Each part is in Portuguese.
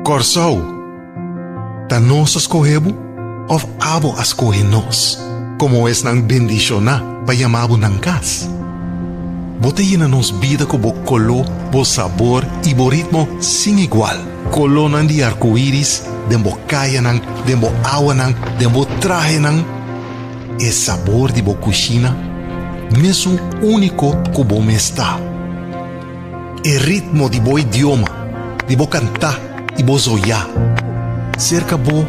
Corsou, ta nós escorrebo, of abo escorre nós, como es nang bendicionar, pa llamabo nang cas. Bote llena nos vida com bo color, bo sabor e bo ritmo sin igual. Colonan de arco-iris, den bo kaya nang, den bo agua nang, den bo traje nang. E sabor de bo cucina, mesmo único que bo me está. E ritmo de bo idioma, de bo cantar e bo zoiar. Cerca bo,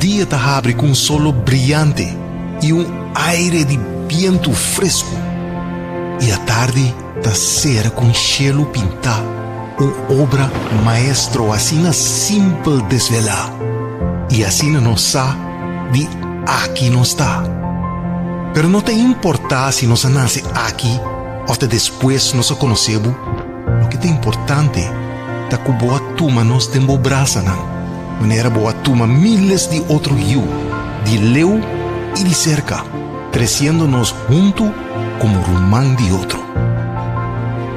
dia ta abre com solo brilhante e aire de viento fresco. E à tarde ta cera com cielo pintar, obra maestro assim na simple desvelar. E assim não sa de aqui não está. Pero não tem importar se nos nasce aqui ou até depois nos conhecemos. O que tem importante ta que boa tuma nos dembobraça não. Maneira boa tuma miles de outros rio, de leu e de cerca, crescendo-nos junto como rumán de outro.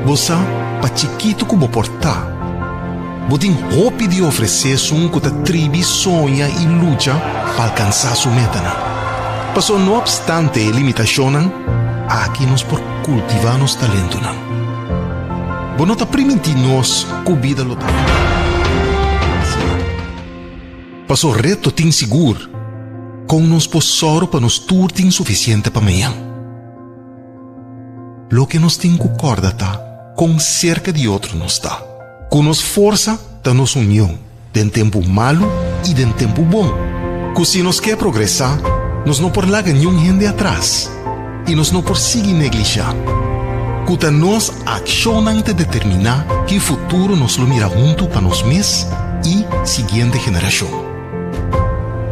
Você, pa chiquito como portar, você tem roupa de oferecer um que a tribo sonha e luta para alcançar sua meta. Passou, não obstante a limitação, aqui nos por cultivar nos talentos. Você não está permitindo-nos que a vida lutar. Passou reto tem seguro, com nos posoro para nos turte insuficiente para amanhã. Lo que nos tem que acordar com cerca de outro nos está. Com nos força da nossa união, de tempo malo e de tempo bom. Que se nos quer progressar, nos não por largar nenhum gente atrás e nos não por seguir neglijar. Que nós acionamos de determinar que o futuro nos lo mira junto para nós mesmos e seguinte geração.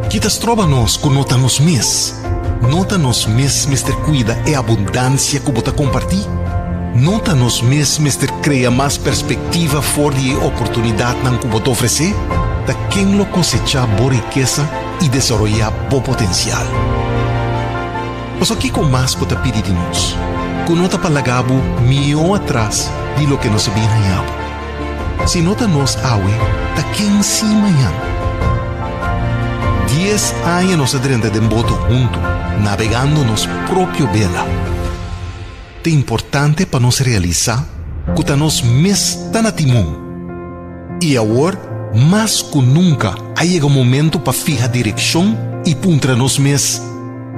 Que tas trova nós que nota nos mesmos. Nota nos mesmos, Mr. Cuida e abundância que bota compartir. Nota nos mesmos, Mr. Cria mais perspectiva fora de oportunidade não que bota oferecer. Da quem lo cosechar boa riqueza e desenvolver bom potencial. Mas aqui com mais bota pedir de nós. Que nota para lagabo milhão atrás de lo que nos vem ganhando. Se nota nos awe, da quem se amanhã. 10 anos nos adrenda de boto junto, navegando nos próprio vela. É importante para nos realizar que nós mesmos está na timão. E agora, mais que nunca, chega o momento para fijar direção e puntra nos mesmos.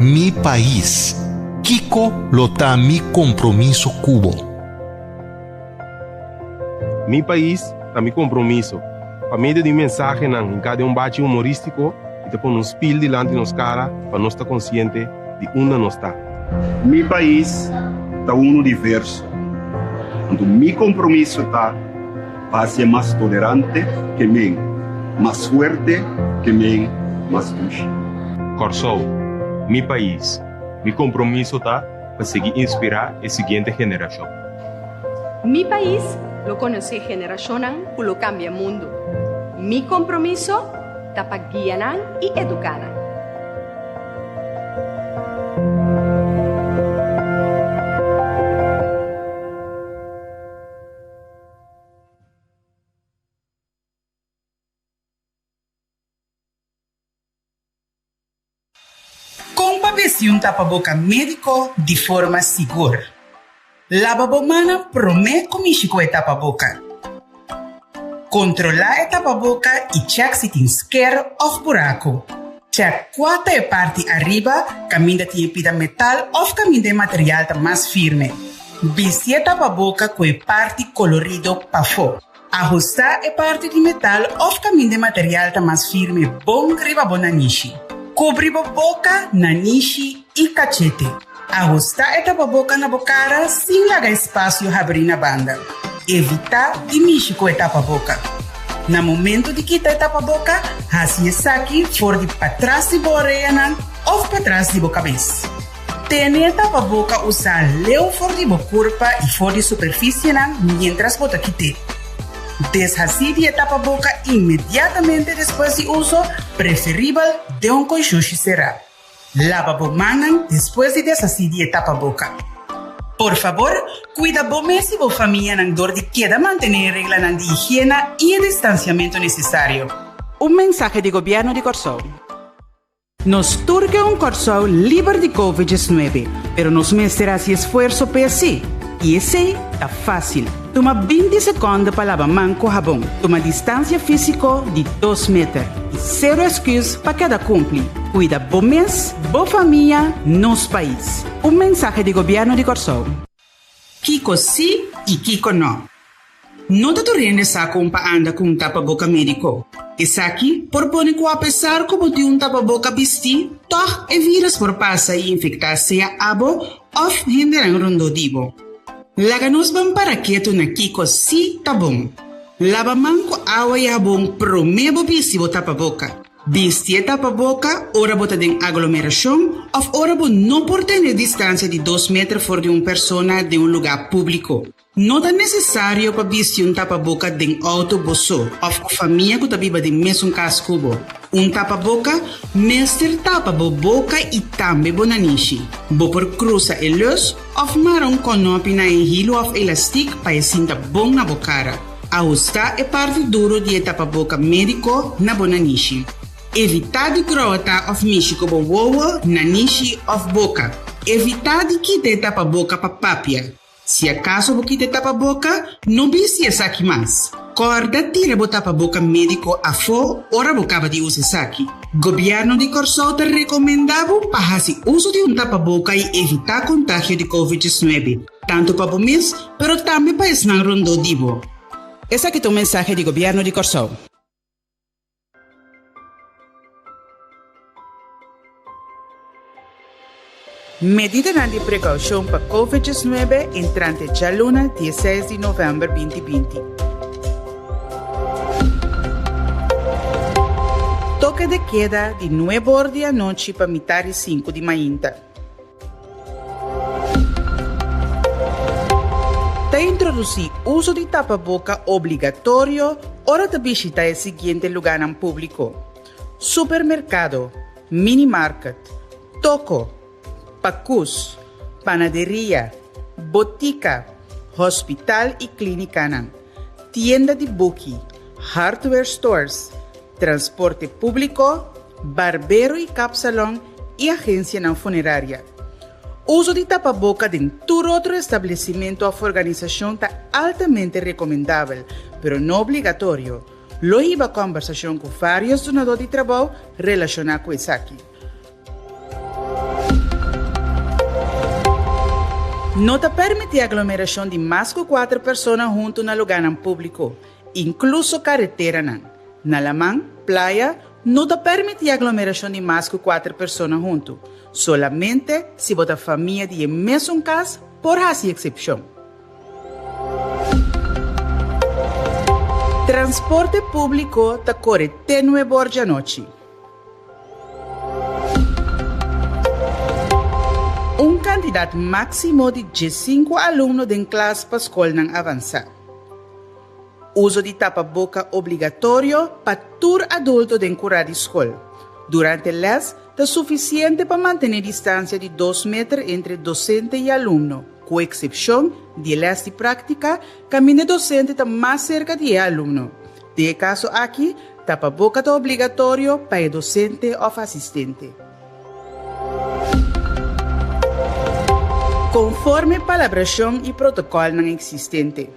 Mi país, Kiko lota mi compromisso cubo. Mi país, tá mi compromisso. Para meio de mensagem em cada bate humorístico, e te põe um espelho diante de nos cara para nós estar consciente de onde nós está. Mi país está diverso. Quando mi compromisso está para ser mais tolerante que mim, mais forte que mim, mais justo. Corsou, mi país, mi compromisso está para seguir inspirar a seguinte geração. Mi país lo conoce generación que lo cambia mundo. Mi compromiso para guiar y educar. Com papel tapa-boca médico de forma segura. Lava bomana promete comigo e tapa-boca. Controlar a tapa-boca e check se tem scare ou buraco. Check quanto é parte arriba, caminho de pida metal ou caminho de material mais firme. Vestir a tapa-boca com a parte colorido para fora. Ajustar a parte de metal ou caminho de material mais firme bom riba bonanishi. Cobrir a boca, nanishi e cachete. Ajustar a tapa-boca na bocara sem largar espaço abrir na banda. Evitar de mexer com a tapa-boca. No momento de quitar a tapa-boca, assim saque fora de para trás de boa orelha ou para trás de boa cabeça. Tenha a tapa-boca usar leu fora de boa corpo e fora de superfície mientras bota quitar. Deshacer a tapa-boca imediatamente depois de uso, preferível de coixuxi será. Lava a mão depois de deshacer a tapa-boca. Por favor, cuida bem e sua família na dor de queda manter a regra de higiene e o distanciamento necessário. Un mensaje de gobierno de Corsou. Nos turca un Corsou libre de COVID-19, pero nos mesterá si esfuerzo para sí. E esse é fácil. Toma 20 segundos para lavar mão com sabão. Toma distância física de 2 metros. E zero excuse para cada cumpre. Cuida bom mês, boa família, nos país. Um mensagem do governo de Corsou. Kiko sim e Kiko não. Não te torrende saco para andar com um tapa-boca médico. Esse aqui, propõe que apesar como de um tapa-boca vestir, toch é vírus por passar e infectar-se a abo ou renderam rondodivo. Laganos bang para quieto na Kiko si tabong. Lava man ko away habong promebo bisibo tapaboka. Bistie tapaboka, ora bota den aglomerasyon, of ora bo no por tener distancia de 2 metros for de una persona de un lugar público. No tan necesario pa bisti un tapaboka den auto boso, of familia ko tabiba den mesong kaskubo. Un tapaboka, mester tapa bo boca e tambe bonanishi. Bo por cruza el luz, of maron konopi na hilo of elastic pa esinta bong na bokara. Ajusta é parte duro de tapaboka médico na bonanishi. Evitar de grota of michiko bo wowo na nishi of boca. Evitar de kite tapaboka pa papia. Se acaso bo kite tapaboka, não bisi saki mais. Corda tira bo tapaboka médico a fo, ora bo cava de usa saki. Governo de Corsou te recomendava para fazer uso de tapaboka e evitar contágio de COVID-19, tanto para o mês, pero também para esnar rondodivo. Esse aqui é o mensagem do governo de Corsou. Medida de precaução para COVID-19 entrante já luna 16 de novembro 2020. Toque de queda de 9 horas da noite para metade 5 de manhã. Te introduzir uso de tapa-boca obrigatório hora de visitar o seguinte lugar em público: supermercado, mini-market, toco, pacus, panaderia, botica, hospital e clínica, tienda de buki, hardware stores, transporte público, barbeiro e capsalão e agência não funerária. Uso de tapa-boca em todo outro estabelecimento ou organização está altamente recomendável, pero não obrigatório. Logo a conversação com vários donadores de trabalho relacionados com isso aqui. Não te permite aglomeração de mais que 4 pessoas junto no lugar público, incluso carretera. Na Lamang, playa, não te permite aglomeração de mais que 4 pessoas junto, solamente se bota família de mesmo casa por essa exceção. Transporte público te corre até 9 horas da noite. Um candidato máximo de 15 alunos em classe para a escola avançada. Uso de tapa-boca obrigatório para todo adulto de curar de escola. Durante o les, é suficiente para manter distância de 2 metros entre docente e aluno, com exceção de les de prática, caminho docente está mais cerca de aluno. De caso aqui, tapa-boca é obrigatório para o docente ou assistente. Conforme palabração e protocolo não existente.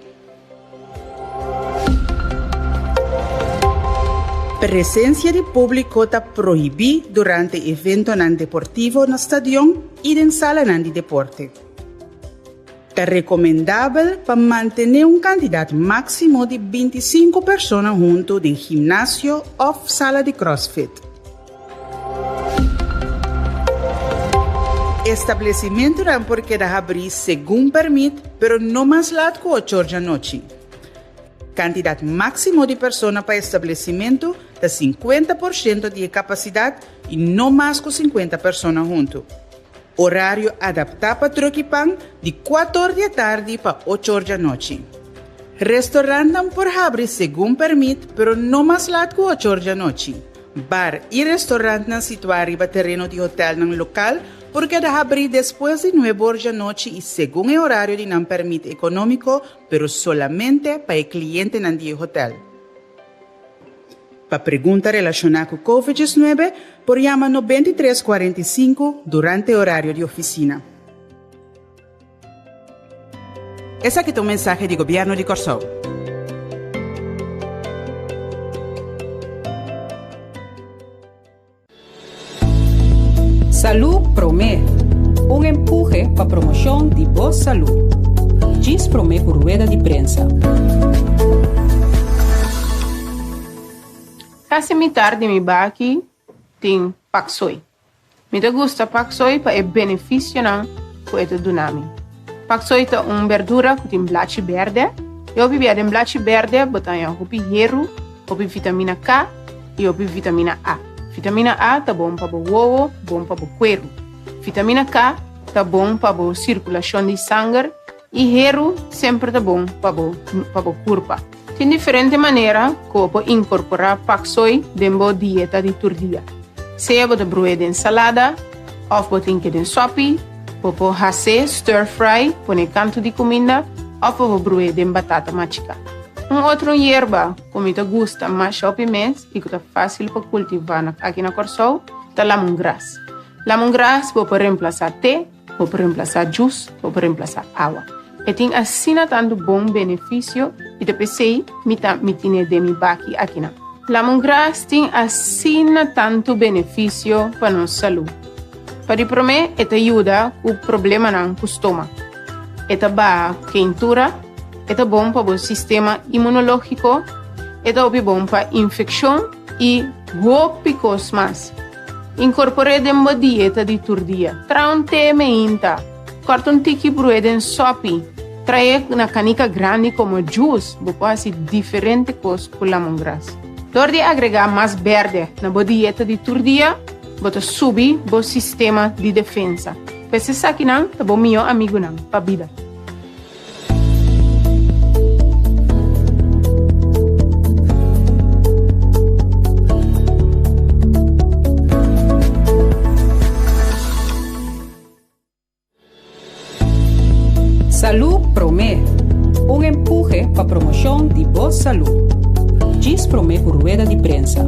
Presença de público está proibida durante evento não deportivo no estádio e em sala não de deporte. É recomendável para manter um candidato máximo de 25 pessoas junto em ginásio ou sala de crossfit. Estabelecimento não porque dá abrir segundo permite, pero não mais lado que 8 horas da noite. Quantidade máxima de pessoas para estabelecimento de 50% de capacidade e não mais que 50 pessoas junto. Horário adaptado para troque pão de 4 horas da tarde para 8 horas da noite. Restaurante não por abrir segundo permite, pero não mais lado que 8 horas da noite. Bar e restaurante não situado no terreno de hotel no local porque dá abrir depois de 9 horas da noite e segundo o horário de não permite econômico, pero solamente para o cliente no dia hotel. para pergunta relacionada com COVID-19 por llama 9345 durante o horário de oficina. Esse aqui é um mensagem do governo de Corsou. Salud Promé, um empurre para a promoção de boa saúde. Diz Promé por rueda de prensa. Casi metade de mi baki tem paksoi. Me gusta paksoi para o benefício não poeta do nome. Paksoi é uma verdura que tem blachi verde. Eu bebia de blachi verde, botanha hopi hierro, hopi vitamina K e hopi vitamina A. Vitamina A tá bom para o ovo, bom para o cuero. Vitamina K tá bom para a circulação de sangue e hierro sempre tá bom para o corpo. Tem diferente maneira como incorporar paksoi dentro da dieta de todo dia. Seja você broer de ensalada, ou você tem que de sopa, ou fazer stir fry, põe canto de comida, ou você broer de batata machica. Outro erva que me gusta mais ao mês e que é fácil para cultivar aqui na Corsou, é lemongrass. Lemongrass pode reemplaçar té, pode reemplaçar juice, pode reemplaçar água. E tem assim tanto bom benefício e depois me tem de mi baki aqui na. Lemongrass tem assim tanto benefício para nossa saúde. Para mim, ele ajuda com o problema no estômago. Ele dá quentura, ele é bom para o sistema imunológico, ele é bom para infecção e roupas mais. Incorpore dentro da dieta de todo dia. Traga um té meinta. Corta um tiki broed em sopi. Trae uma canica grande como juice. Você pode fazer diferentes coisas com lemongrass. Dor de agregar mais verde na dieta de todo dia, você sube o sistema de defesa. Pese aqui não, é o meu amigo não, para a vida. Salud Promé, um empurre para a promoção de boa saúde. Diz Promé por rueda de prensa.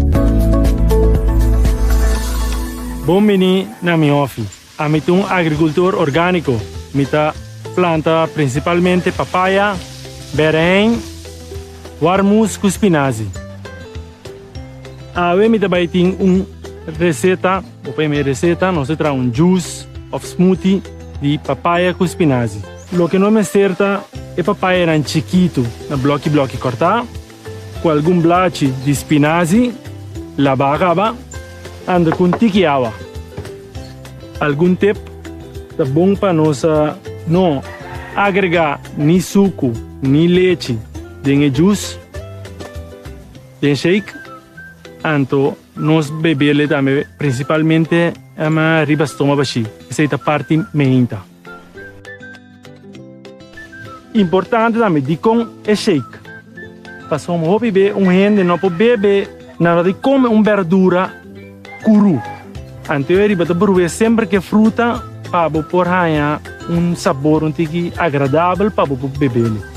Bom meni na minha office. A mim um agricultor orgânico. Me planta principalmente papaya, beren, warmus com spinazi. A mim também tem receita, nós trazemos juice of smoothie de papaya com spinazi. Lo que não me acerta é papaya era chiquito, na bloque cortar, com algum blachi de spinazi, lavar, anda com tiki água. Algum tempo, é bom para nós não agregar nem suco, nem leite, nem juice, nem shake. Então, nós bebemos também, principalmente, a riba estômago, essa é a parte meinta. Importante também de com é shake. Passamos a beber gente não pode beber nada de comer verdura cru. Então eu riba de sempre que fruta para pôr sabor agradável para beber.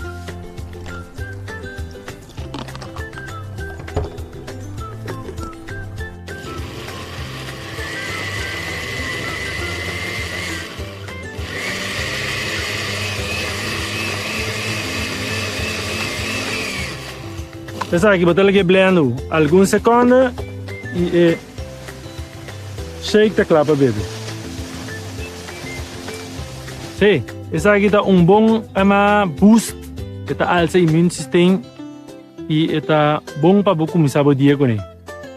Pensar que botar aqui blendo alguns segundos e shake da clapa bebê. Sim, essa aqui dá bom boost que alça o immune system e é bom para começar o dia com ele.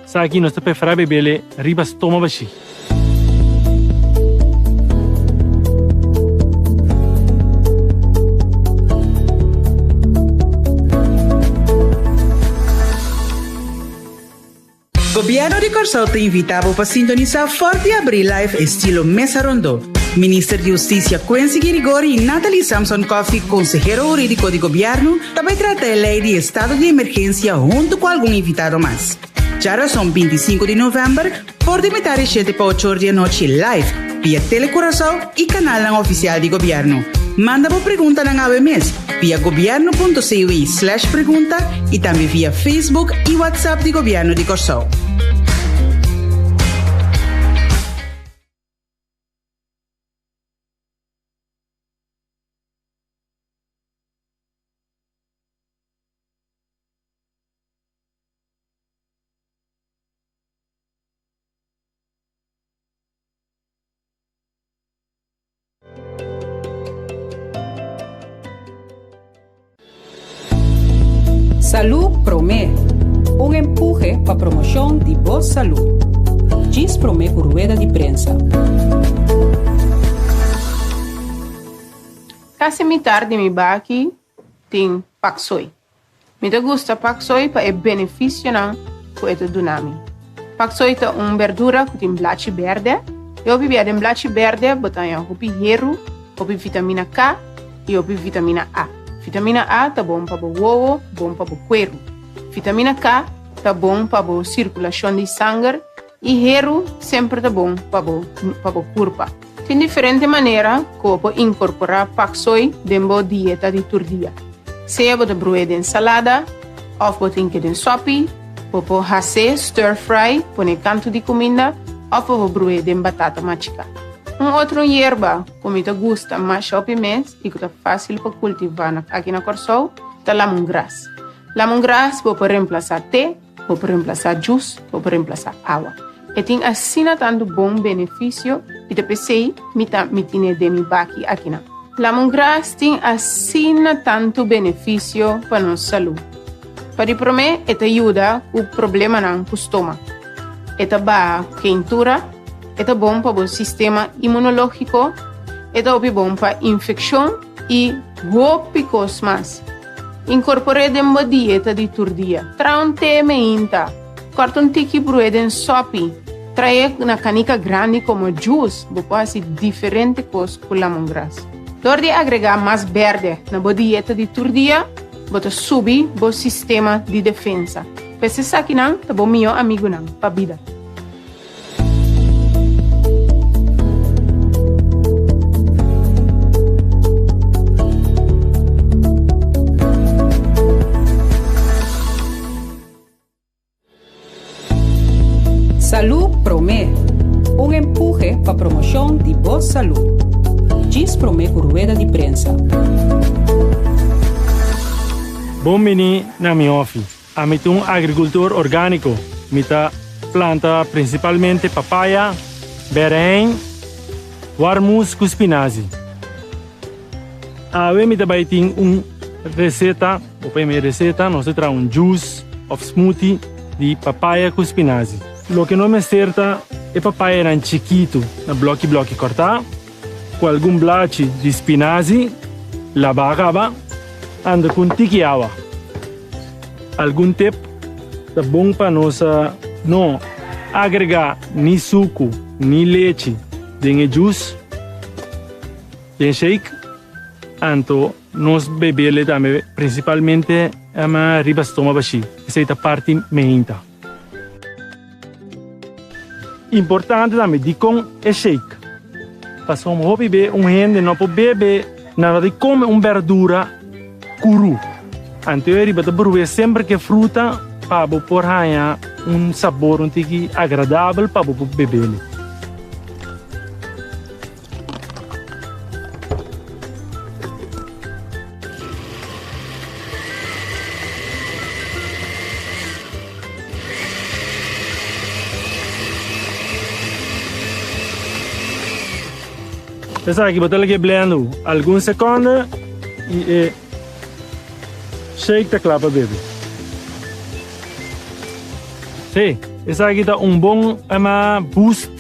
Essa aqui nós temos para beber riba estômago baixo. Governo de Corsou te invitava para sintonizar Forte Abril Live estilo Mesa Rondo. Ministro de Justiça Quincy Grigori e Natalie Samson Coffey, consejero jurídico de governo, também trata a lei de estado de emergência junto com algum invitado mais. Já são 25 de novembro, por de metade 7 para 8 da noite live, via Telecoração e canal oficial de governo. Manda uma pergunta na AWMS via governo.cu/pergunta e também via Facebook e WhatsApp de Governo de Corsão. Salud Promé, un empuje para promoción de boa salud. Diz Promé por rueda de prensa. Casi metade de mi baki tem paksoi. Me gusta paksoi para benefício não para o dunami. Paksoi é uma verdura que tem blachi verde. Eu bebia de blachi verde, botanha hopi hierro, hopi vitamina K e hopi vitamina A. Vitamina A tá bom para o ovo, bom para o cuero. Vitamina K tá bom para a circulação de sangue e hierro sempre tá bom para o corpo. Tem diferente maneira que pode incorporar paksoi dentro da dieta de todo dia. Seja você broer de ensalada, ou você tem que de sopa, ou fazer stir fry, põe canto de comida, ou você broer de batata machica. Outra erva que me gusta mais opimens e que é fácil para cultivar aqui na Corsão é lemongrass. Lemongrass pode reemplaçar té, pode reemplaçar juice, pode reemplaçar água. E tem assim tanto bom benefício e depois sei me tem de mi baki aqui na. Lemongrass tem assim tanto benefício para nossa saúde. Para mim, ela ajuda o problema no estômago. Ela dá quentura. É bom para o sistema imunológico, é bom para infecção e roupas mais. Incorpore dentro da dieta de todo dia. Traga um té meinta, corta um tiki broeda em sopa, traga uma canica grande como juice, você pode fazer diferentes coisas com lemongrass. Dor de agregar mais verde na dieta de todo dia, você sube o sistema de defesa. Pese isso aqui não, é bom meu amigo não, para a vida. Salud Promé, un empuje para promoción de boa salud. Diz Promé por rueda de prensa. Bom mini na mi office. A mim um agricultor orgânico. Me planta principalmente papaya, beren, warmus com espinazzi. A me também tem receita, o primeira receita, nós traz juice of smoothie de papaya com espinazzi. Lo que não me acerta é papaya era chiquito, na bloque cortar, com algum blachi de spinazi, lavar, anda com tiki água. Algum tempo, é bom para nós não agregar nem suco, nem leite, nem juice, nem shake, então nós bebemos também, principalmente a ribastoma baixi, essa é a parte meinta. Importante também de com é shake. Passamos a beber gente não pode beber nada de comer verdura cru. Então eu riba de sempre que fruta para pôr sabor agradável para beber. Essa aqui botar aqui blendo alguns segundos e shake da clapa bebê. Sim, essa aqui dá bom boost,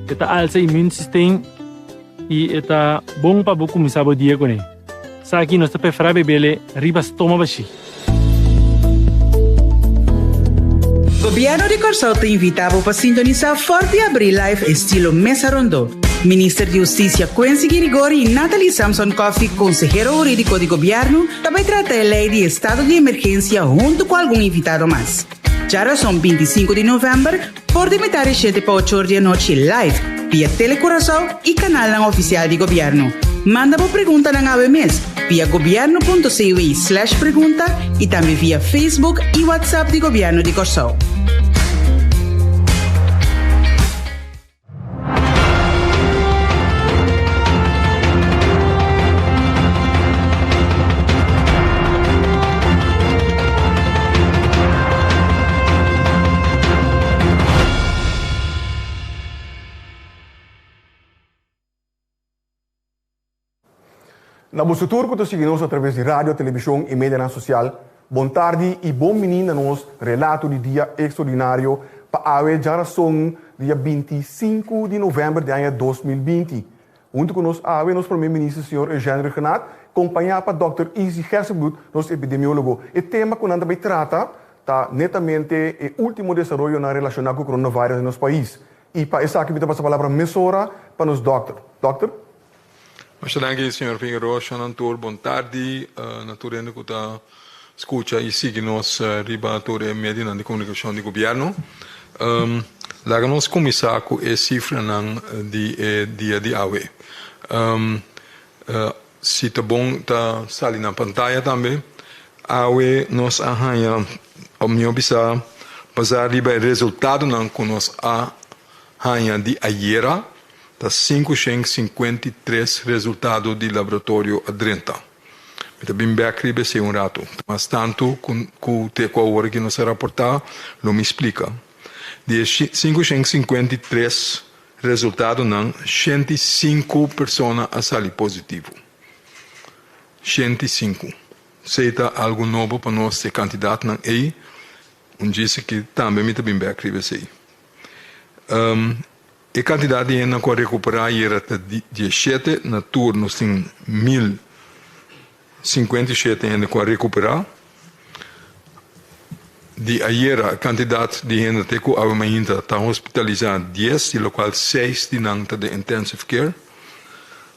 está alça immune system e está bom para começar o dia com ele. Essa aqui nós estamos para beber riba estômago baixo. Governo de Corsão te invitava para sintonizar Forte Abril Live estilo Mesa Rondô. Ministro de Justiça Quincy Girigori e Natalie Samson Coffey, consejero jurídico de governo, também trata a lei de estado de emergência junto com algum invitado mais. Já são 25 de novembro, por de metade 7 para 8 da noite live, via Telecoração e canal oficial de governo. Manda uma pergunta na AWE Mes via governo.cu/pergunta e também via Facebook e WhatsApp de Governo de Corsão. Na vosso turco te seguimos através de rádio, televisão e mídia social. Bom tarde e bom menino nos relato de dia extraordinário para a geração dia 25 de novembro de ano 2020. Junto conosco, nosso primeiro-ministro, senhor Eugênio Renato, acompanhado por Dr. Izzy Hersenblut, nosso epidemiólogo. O tema que nós também trata está netamente o último desenvolvimento relacionado com o coronavírus no nosso país. E para essa aqui, eu vou passar a palavra mesora para nos doutor. Doutor? Danke, senhor Figueroa, Xanantor, boa tarde. Naturalmente, que está escuta e siga-nos ribatore media de comunicação de governo. Lá nós começar com a cifra de dia de AWE. Se está bom, está sali na pantalla também. AWE nos arranha, a minha visão, para riba o resultado que nós arranha de ayer. Das 553 resultados de laboratório adrenta. Eu bem backribe se rato, mas tanto com o hora que nos reportar, não me explica. De 553 resultados, 105 pessoas a sair positivo. 105. Se está algo novo para nós, ser candidato, aí, disse que também me bem backribe se. A quantidade de gente que recuperar era 17, na turno tem 1057 gente que recuperar. De ayer, a quantidade de gente que ainda está hospitalizada 10, de lo qual 6 de intensive care.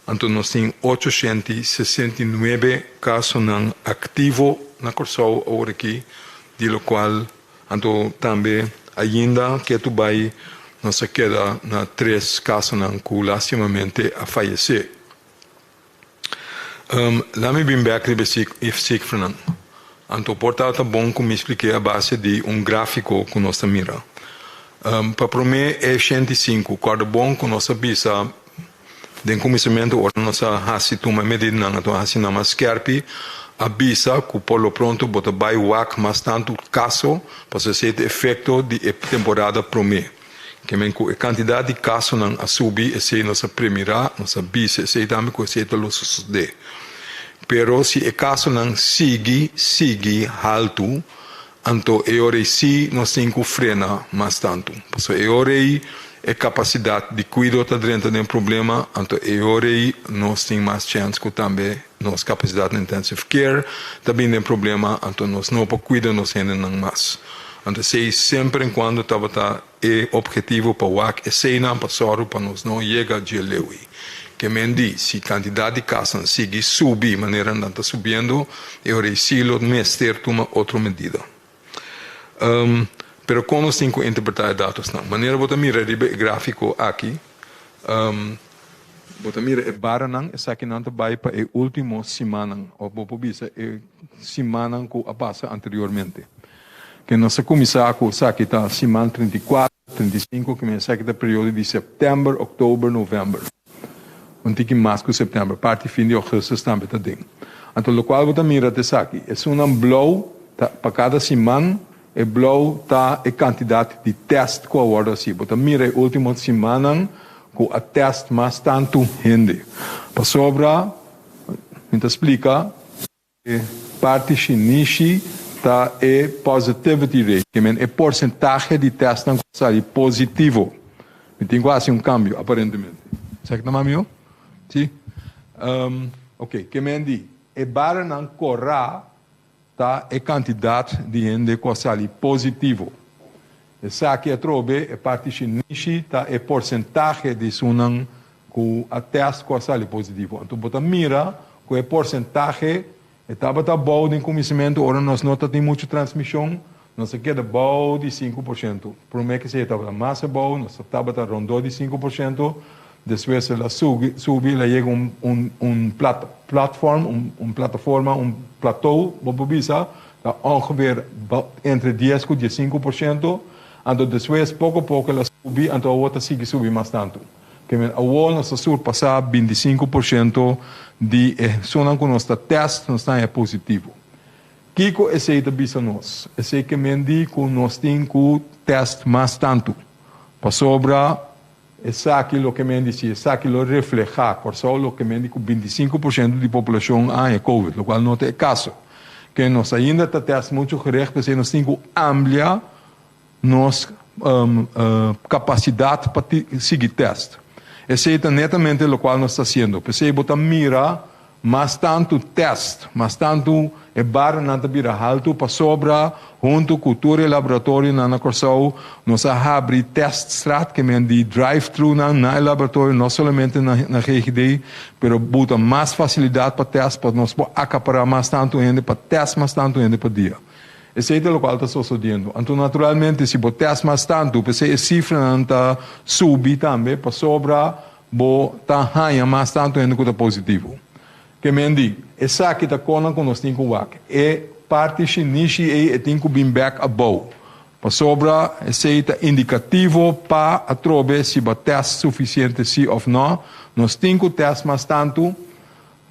Então, nós temos 869 casos ativos na Corsão agora aqui, de lo qual, então, também ainda que tu vai nós queda na 3 casos que lastimamente a falecer. Lá me bem back de cifra. Então, portanto, bom como expliquei a base de gráfico que nós mira. Para prometer é 105, quando bom que nós visa de começamento ora nós hasi uma medida então hasi na mascarpi avisa que por lo pronto bota vai wak mas tanto caso para ser efeito de temporada prometer. Que a quantidade de casos não subir, essa é nossa primeira, nossa bisa, essa é também que esse é o suceder. Pero se o caso não sigue alto, então é hora se nós temos que frenar mais tanto. Porque é hora a capacidade de cuidar dentro de problema, então é hora nós temos mais chance que também nossa capacidade de intensive care também tem problema, então nós não podemos cuidar nós ainda não mais. Então, sempre quando estava objetivo para o AC, cena para para nós não chegar de leui. Que me diz, se a quantidade de casos sigue subir, maneira não está subindo, eu recilo mestre toma outra medida. Pero como nós temos que interpretar dados, não. Maneira vou mirar o gráfico aqui, vou mirar a barra não, essa aqui não vai para a última semana, ou vou bisa a semana que passa anteriormente. Que nós começamos com aqui está semana 34, 35, que começa aqui do período de setembro, outubro, novembro. Um tique mais que setembro, parte fim de agosto também está dentro. Então, o qual vou mirar até aqui. É blow, para cada semana, o blow está a quantidade de teste que agora assim. Vou mirar a última semana com a teste mais tanto gente. Para sobra, me explica, parte chinesa tá é positivity rate, que é porcentagem de testes que sai positivo. E tem quase cambio, aparentemente. Certo, não é meu? Sim? Ok, que me diz, é para não correr, tá a quantidade de gente que sai positivo. Essa aqui é trobe, é parte chinesa, tá é porcentagem de sunan que a teste que sai positivo. Então, bota mira, que é porcentagem estava bom de conhecimento, ora nós não temos muita transmissão, nós queda bom de 5%. Por mim que se estava mais bom, nós estava rondou de 5%, después la sube, la llega un platform, un plataforma, un plateau, bobobisa, ongeveer entre 10 y 15%, entonces después poco a poco la sube, entonces ahora sigue subir más tanto. Que ahora nos surpasa 25% de zonas con nuestro test no está positivo. Kiko esse bisa nos, esse que mendi com nós tem com test mais tanto, para sobra esse aquilo que mendi se esse aquilo refleja, por só lo que mendi com 25% de população é COVID, o qual não é caso. Que nós ainda está test muito correto, porque nós temos amplia nossa capacidade para seguir teste. Esse é netamente o qual nós está fazendo. Porque botar mira mais tanto teste, mais tanto é barra na tabira alto para sobra junto com cultura e laboratório na Corsau nós abrir test strat que men de drive-thru na laboratório não somente na GGD, pero bota mais facilidade para teste para nós acaparar mais tanto ainda para teste mais tanto ainda por dia. Esse é o qual está sucedendo. Então, naturalmente, se você teste mais tanto, porque a cifra não está subir também, para sobra, está ganhando mais tanto ainda que está positivo. Que me diz, essa aqui está com nós temos o WAC. É parte chinesa e tem que vir back above. Para sobra, esse é indicativo para a trobe se o teste suficiente sim ou não. Nós temos que teste mais tanto,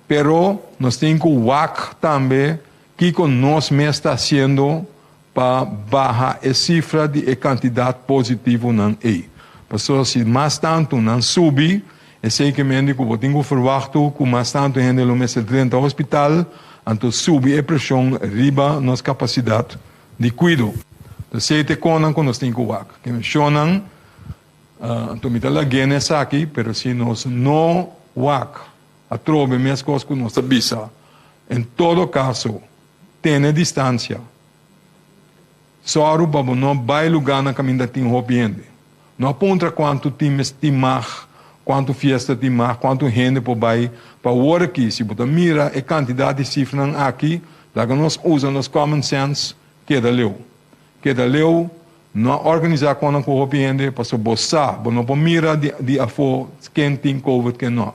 pero nós temos que o WAC também, que nós mesmo está fazendo para baixar a cifra de quantidade positiva não é. Porque se mais tanto não subir, é sei que me indico, eu tenho verwacht que mais tanto gente no mês dentro do hospital, então subir a pressão riba nossa capacidade de cuidado. Então sei que nós temos que WAC. Que mencionam, então me dá a gênese aqui, mas se nós não WAC, a trobe mesmo coisas que nós avisa, em todo caso, tem distância. Só para não vai lugar na caminho da tim hopiende. Não aponta quanto time estimar, quanto fiesta timar, quanto gente por vai para o hora aqui. Se você mira a quantidade de cifras aqui, lá que nós usamos common sense, queda leu. Queda leu, não organizar quando com hopiende, para se você não mira de afo quem tem COVID que não.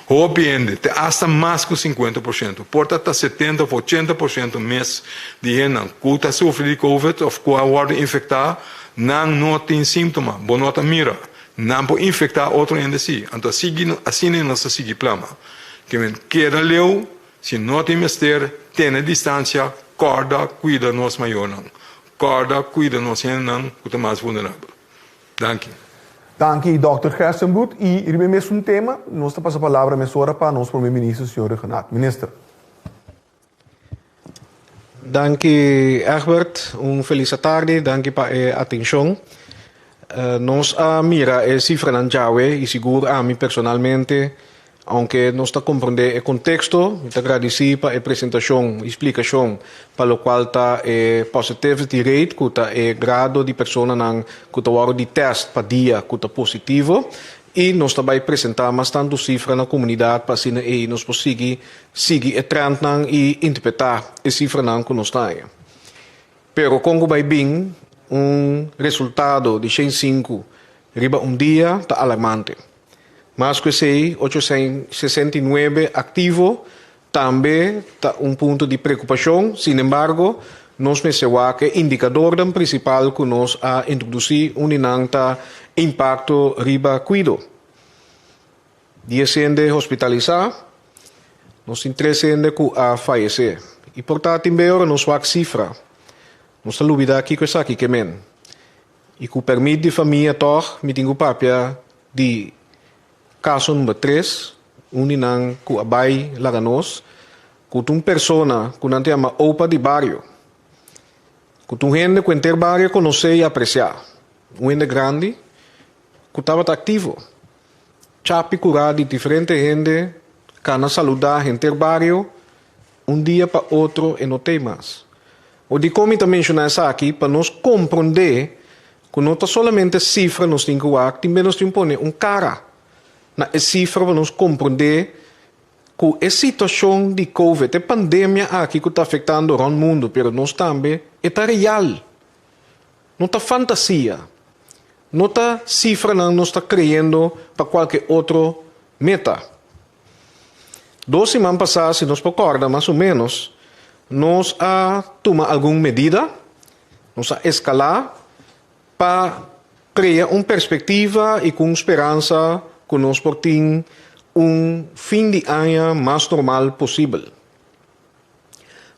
Hopiende, te hasta mais que 50%. Portanto, 70% ou 80% mês de gente que está sofrendo de COVID ou que está infectado, não tem sintomas, não mira. Não pode infectar outro ainda assim. Então, assim não se segue plama. Que queda leu, se não tem mister, tem distância, corda, cuida nos maior não. Corda, cuida nos não, que está mais vulnerável. Danke. Danke, Dr. Gerstenbroek. E o mesmo tema, nós passamos a palavra para nosso primeiro-ministro, senhor Renato. Ministro. Danke, Egbert. Feliz tarde. Danke pela atenção. Nós mira a cifra na Jawe e seguro a mim personalmente, aunque nós está compreender o contexto, está agradecer para a apresentação, explicação, para o qual está positivity rate, que está grado de pessoas que está hora de teste para dia que está positivo, e nós também apresentar bastante cifra na comunidade para assim nós possamos seguir a trend e interpretar a cifra que nós temos. Pero como vai bem, resultado de 105 riba dia está alarmante. Mas que sei, 869 ativo também está ponto de preocupação. Sin embargo, nós pensamos que o indicador principal que nós a introduzir inanta impacto riba cuido. 10 gente hospitalizar, nós tem 3 gente que a falecer. E portanto, também nós vamos cifra. Nós temos dúvida aqui que isso aqui que men. E que permite a família toch, me tenho papia de caso número 3, uninang que abai laganos, que uma pessoa que não tem uma opa de barrio, que uma gente que em barrio conhece e apreciar, gente grande, que estava ativo, chapi curar de diferente gente, cana saludar gente barrio, dia para outro e não tem mais. O de como também mencionar isso aqui, para nós compreender que não está somente cifra nos tem que usar, também nós temos que pôr cara na cifra para nós compreender que a situação de COVID, a pandemia aqui que está afetando o mundo, mas nós também está real. Não está fantasia. não está cifra, não está criando para qualquer outro meta. 2 semanas passadas, se nos recorda, mais ou menos, nós tomamos alguma medida, nós escalar para criar uma perspectiva e com esperança que nós podemos fim de ano mais normal possível.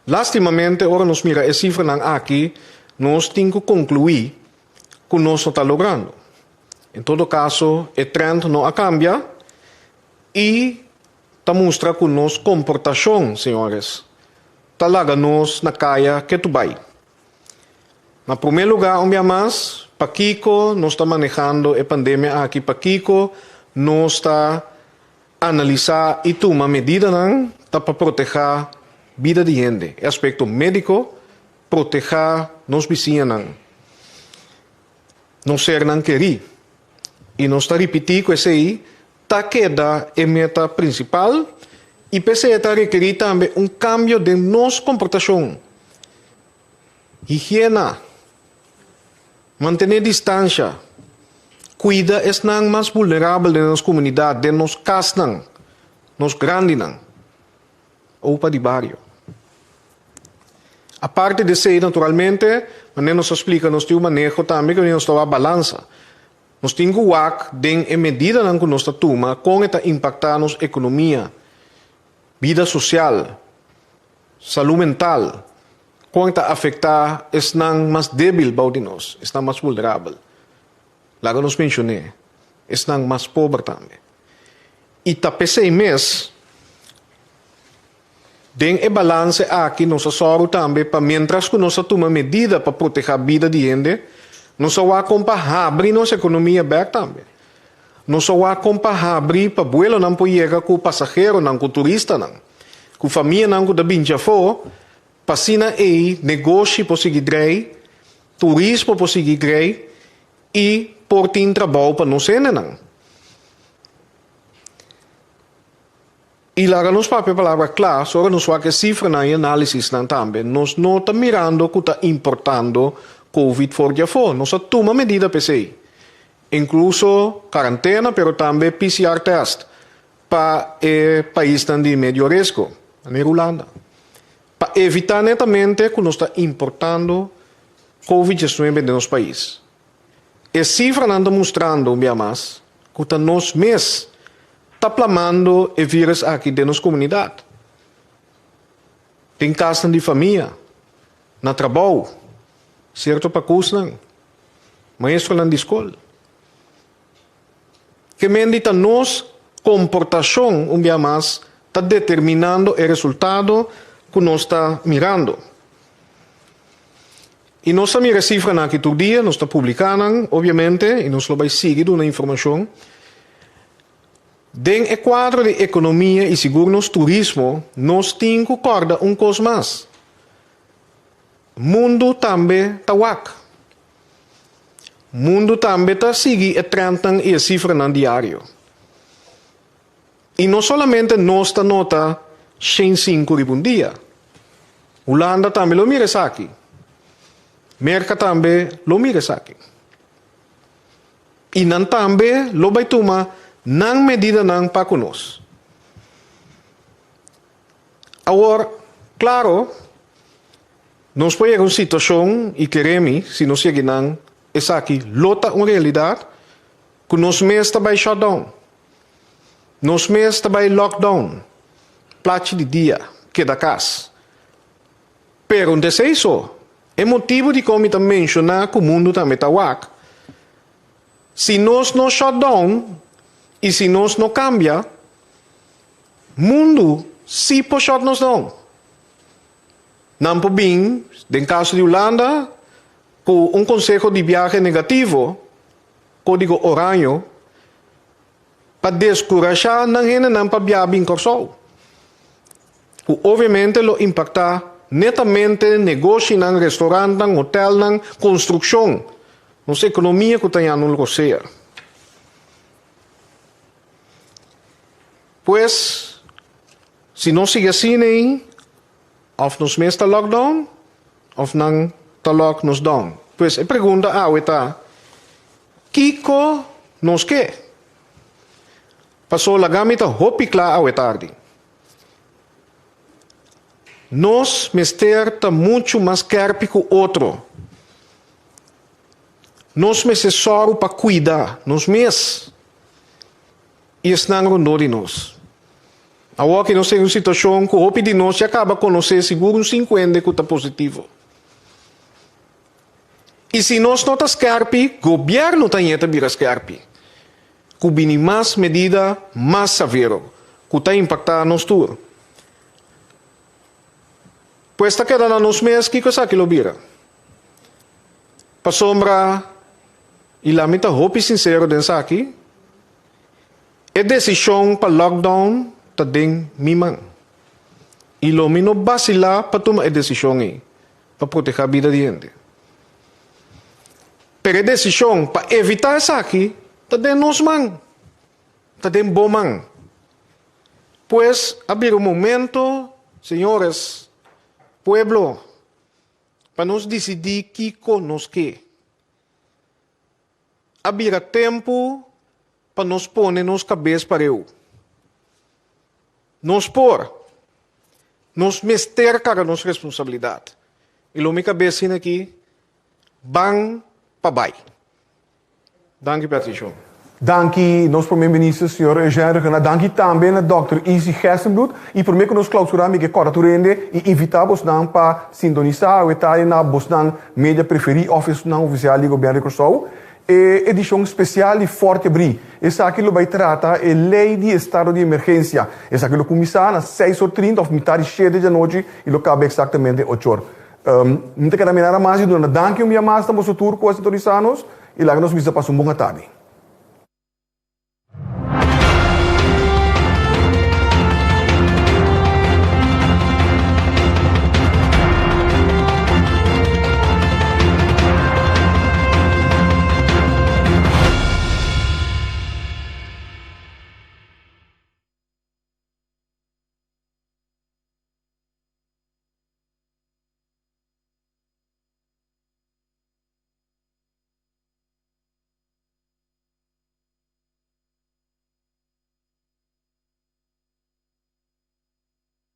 Lastimamente, agora nos mira a cifra aqui, nós temos que concluir que nós não está logrando. Em todo caso, o trend não cambia e mostra que nossa comportação, senhores, talaga nós na caia que tu vai. Na primeiro lugar, mais, Paquico, nós está manejando a pandemia aqui, Paquico, nós está analisar e tomar medida para proteger a vida de gente. O aspecto médico, proteger nos vizinhos. Não ser não querer. E nós está repetindo que esse aí está queda a meta principal e pese a requerir também cambio de nossa comportação. Higiene, manter distância, cuida es mais vulnerável de nossa comunidade, de nos casas, nos grandes, ou para de barrio. A parte de ser, naturalmente, nos explica, nos tem o manejo também, que nós temos a balança. Nós temos que a medida que nós tomamos, como está impactando nossa economia, vida social, saúde mental, como está afetando, está mais débil de nós, está mais vulnerável. Lá que nos mencionei, está mais pobre também. E está pensando mesmo, tem a balance aqui, nós assumo também, para mientras que nós tomamos medida para proteger a vida de gente, nós vamos abrir nossa economia back também. Nós vamos abrir para vuelo não pode chegar com o passageiro, não com o turista, não. Com a família não com a binja for, passina aí, negócio para seguir grei, turismo para seguir grei e por ter trabalho para nós não. E lá nos papel palavra clara, só nos vai que cifra na análise também. Nós não estamos mirando que está importando COVID for dia for. Nós tomamos medida para isso. Incluso quarentena, pero também PCR test para o país de medio risco, na Irlanda. Para evitar netamente que nós está importando COVID-19 de nosso país. E cifra não está mostrando, mais, que nós mesmos está plamando o vírus aqui dentro da nossa comunidade. Tem casa de família, na trabalho, certo para curso, maestro na escola. Que medita nossa comportação, mais, está determinando o resultado que nós está mirando. E nós mira cifra aqui todo dia, nós está publicando, obviamente, e nós vamos seguir uma informação. Den quadro de economia e seguro nos turismo, nós temos que acordar coisa mais. Mundo também está wak. Mundo também está seguindo a trend e a cifra no diário. E não somente nós está nota 105 por dia. Holanda também lo mira aqui. Merca também lo mira aqui. E não também lo vai tomar não medida não para conosco. Agora, claro, nós podemos uma situação e queremos, se nós seguimos, é aqui, lota uma realidade, que nós mesmos estamos em shutdown. Nós mesmos estamos em lockdown. Plate de dia, que da casa. Pero, não é isso. É motivo de como eu mencionar que o mundo também está wak. Se nós não shutdown, e se nós não cambia, mundo se pode nos não. Não pode bem, no caso de Holanda, com conselho de viagem negativo, código oranho, para descorajar não gente não para viajar em Corsol. Obviamente, lo impacta netamente negócio, restaurante, hotel, construção, nossa economia que tem no Roceia. Pues, se não sigue assim, ou nos meses está lockdown, ou não está lockdown. Pues, a pergunta está, Kiko nos que. Passou la gamita hopikla awe tarde. Nos mester tá muito mais querpe que o outro. Nos necessário para cuidar, nos mes. E estão rondando de nós. Agora que nós temos uma situação que o de nós acaba com nós seguro 50 que está positivo. E se nós não estamos scarpi, o governo também está scarpi. Que vem mais medida, mais severo, que está impactando nós tudo. Pues está quedando nos meses que cosa que lo vira. Pa sombra, e lá me tá hope sincero densa aqui, a decisão para lockdown tá ding mimang. E lo mino basila para tomar a decisão aí, para proteger a vida de gente. Pero a decisão para evitar essa aqui, tá ding nos man, tá ding bomang. Pues, abrir um momento, senhores, pueblo, para nos decidir que conosco que. Abrir tempo para nos pôr nos cabeça para eu. Nos pôr, nos mester cara nos responsabilidade. E lo minha cabeça aqui, bang pa bai. Danke, Patricio. Danke, nosso primeiro-ministro, senhor Eugênio Renan. Danke também a Dr. Isi Gerstenbloed. E por mim que nós clausuramos que corta turende e invitamos para sintonizar o Itália na Bosnan Media Preferi Office não oficial do governo de Kosovo. E edição especial de Forte Bri. Essa aqui vai tratar a lei de estado de emergência. Essa aqui começa às 6h30 ou metade de 7 da noite e lo cabe exatamente 8 horas. Não tem que dar mais, danke minha mais, estamos no tour com os autorizados e lá nos visa para uma boa tarde.